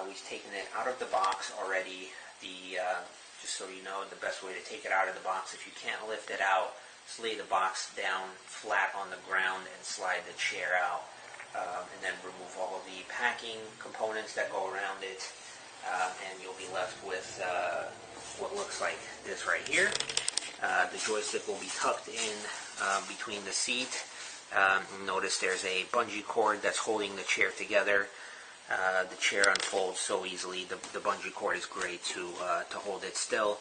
We've taken it out of the box already. Just so you know, the best way to take it out of the box, if you can't lift it out, just lay the box down flat on the ground and slide the chair out, and then remove all of the packing components that go around it, and you'll be left with what looks like this right here. The joystick will be tucked in between the seat. Notice there's a bungee cord that's holding the chair together. The chair unfolds so easily. The bungee cord is great to hold it still.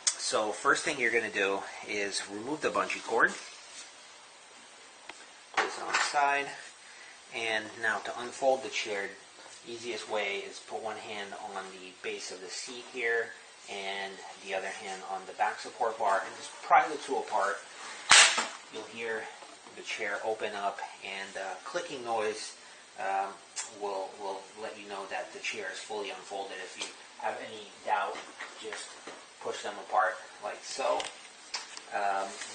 So first thing you're going to do is remove the bungee cord. Put this on the side. And now to unfold the chair, the easiest way is put one hand on the base of the seat here and the other hand on the back support bar and just pry the two apart. You'll hear the chair open up, and clicking noise will let you know that the chair is fully unfolded. If you have any doubt, just push them apart like so.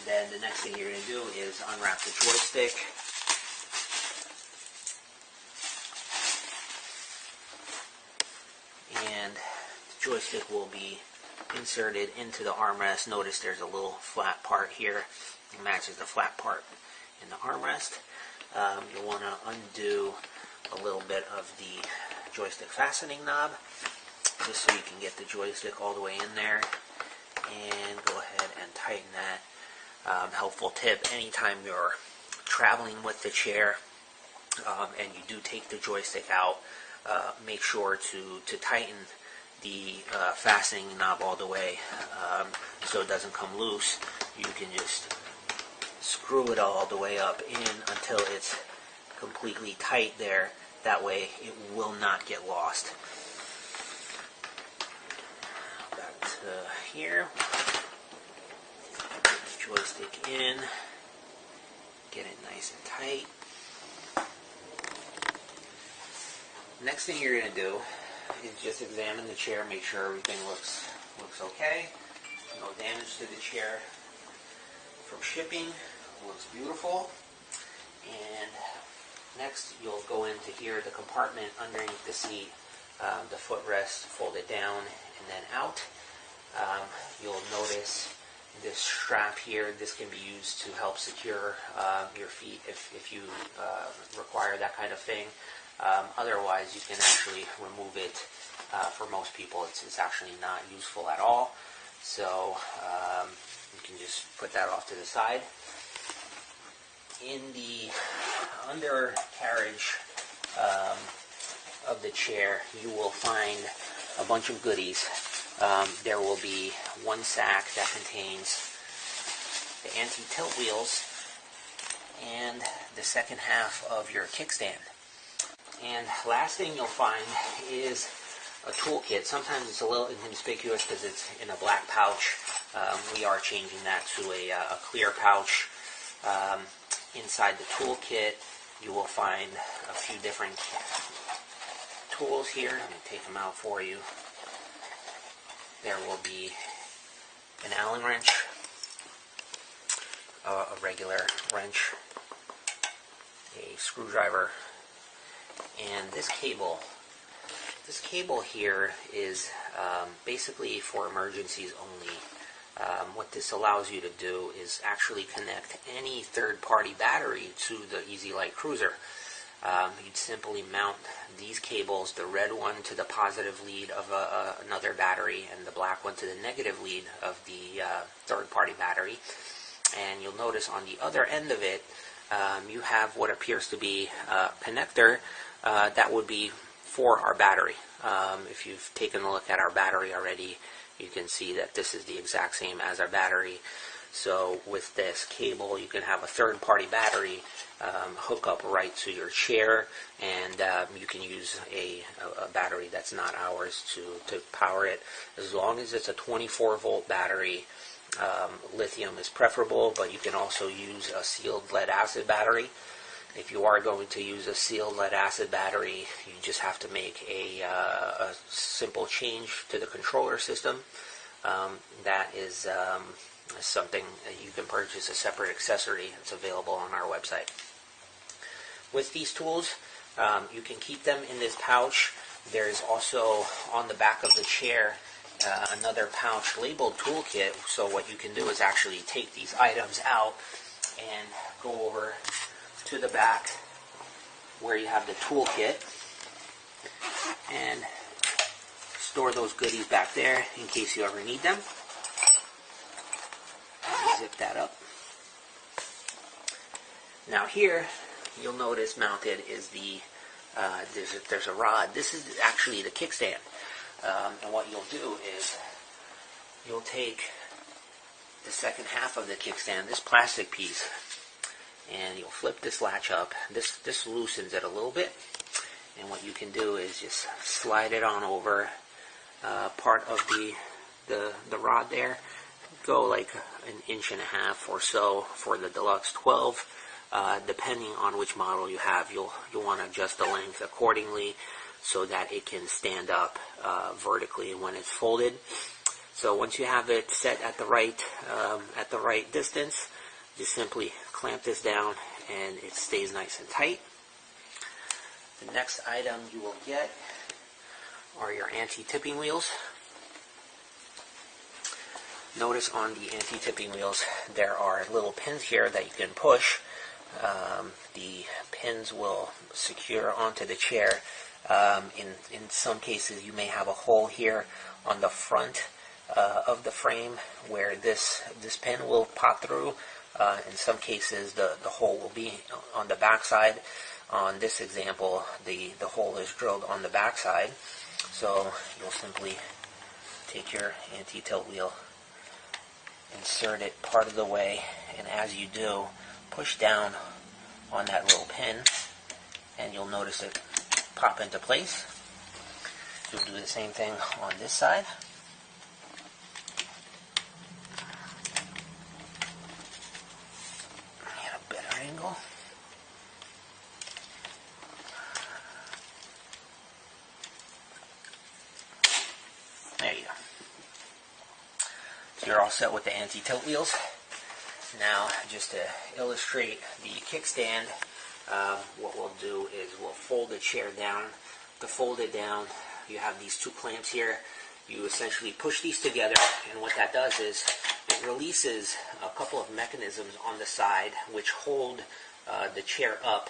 Then the next thing you're going to do is unwrap the joystick. And the joystick will be inserted into the armrest. Notice there's a little flat part here. It matches the flat part in the armrest. You'll want to undo a little bit of the joystick fastening knob, just so you can get the joystick all the way in there, and go ahead and tighten that. Helpful tip: anytime you're traveling with the chair and you do take the joystick out, make sure to tighten the fastening knob all the way so it doesn't come loose. You can just screw it all the way up in until it's completely tight there. That way it will not get lost. Back to here. Put the joystick in. Get it nice and tight. Next thing you're going to do is just examine the chair, make sure everything looks okay. No damage to the chair from shipping. Looks beautiful. And next you'll go into here, the compartment underneath the seat, the footrest, fold it down and then out. You'll notice this strap here. This can be used to help secure your feet if you require that kind of thing. Otherwise, you can actually remove it. For most people, it's actually not useful at all. So you can just put that off to the side. In the undercarriage of the chair, you will find a bunch of goodies. There will be one sack that contains the anti-tilt wheels and the second half of your kickstand. And last thing you'll find is a toolkit. Sometimes it's a little inconspicuous because it's in a black pouch. We are changing that to a clear pouch. Inside the toolkit, you will find a few different tools here. Let me take them out for you. There will be an Allen wrench, a regular wrench, a screwdriver, and this cable. This cable here is basically for emergencies only. What this allows you to do is actually connect any third-party battery to the Easy Light Cruiser. You'd simply mount these cables, the red one to the positive lead of another battery and the black one to the negative lead of the third-party battery. And you'll notice on the other end of it, you have what appears to be a connector that would be for our battery. If you've taken a look at our battery already, you can see that this is the exact same as our battery. So with this cable, you can have a third-party battery hook up right to your chair, and you can use a battery that's not ours to power it. As long as it's a 24-volt battery, lithium is preferable, but you can also use a sealed lead-acid battery. If you are going to use a sealed lead-acid battery, you just have to make a simple change to the controller system. That is something that you can purchase, a separate accessory. It's available on our website. With these tools, You can keep them in this pouch. There's also on the back of the chair another pouch labeled toolkit. So what you can do is actually take these items out and go over to the back where you have the toolkit and store those goodies back there in case you ever need them. Zip that up. Now here, you'll notice mounted is the there's a rod. This is actually the kickstand. And what you'll do is you'll take the second half of the kickstand, this plastic piece, and you'll flip this latch up. This loosens it a little bit. And what you can do is just slide it on over part of the rod there. Go like an inch and a half or so for the Deluxe 12. Depending on which model you have, you'll want to adjust the length accordingly so that it can stand up vertically when it's folded. So once you have it set at the right distance, just simply clamp this down and it stays nice and tight. The next item you will get are your anti-tipping wheels. Notice on the anti-tipping wheels there are little pins here that you can push. The pins will secure onto the chair. In some cases you may have a hole here on the front of the frame where this pin will pop through. In some cases the hole will be on the back side. On this example, the hole is drilled on the back side. So you'll simply take your anti-tilt wheel, insert it part of the way, and as you do, push down on that little pin and you'll notice it pop into place. You'll do the same thing on this side. Get a better angle. There you go. So you're all set with the anti-tilt wheels. Now, just to illustrate the kickstand, what we'll do is we'll fold the chair down. To fold it down, you have these two clamps here. You essentially push these together, and what that does is it releases a couple of mechanisms on the side which hold the chair up.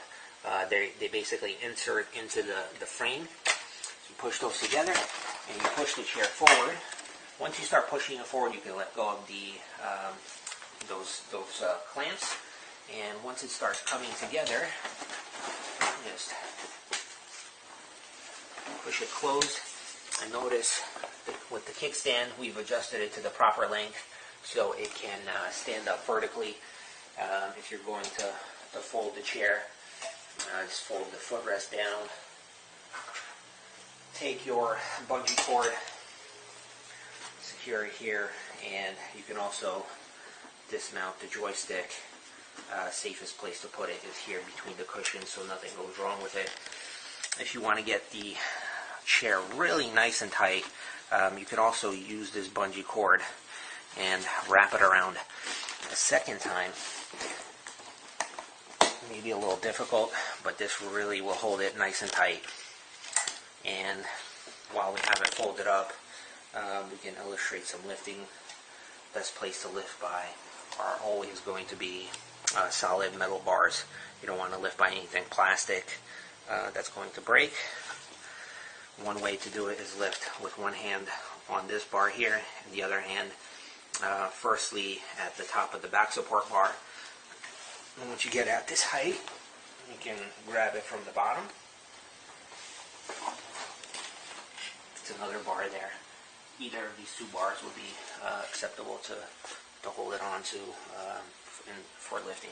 They basically insert into the frame. So you push those together, and you push the chair forward. Once you start pushing it forward, you can let go of the those clamps, and once it starts coming together, just push it closed. And notice with the kickstand, we've adjusted it to the proper length so it can stand up vertically. If you're going to fold the chair, just fold the footrest down. Take your bungee cord, secure it here, and you can also dismount the joystick. Safest place to put it is here between the cushions so nothing goes wrong with it. If you want to get the chair really nice and tight, you can also use this bungee cord and wrap it around a second time. Maybe a little difficult, but this really will hold it nice and tight. And while we have it folded up, we can illustrate some lifting. Best place to lift by are always going to be solid metal bars. You don't want to lift by anything plastic that's going to break. One way to do it is lift with one hand on this bar here and the other hand firstly at the top of the back support bar. And once you get at this height, you can grab it from the bottom. It's another bar there. Either of these two bars would be acceptable to hold it on to for lifting.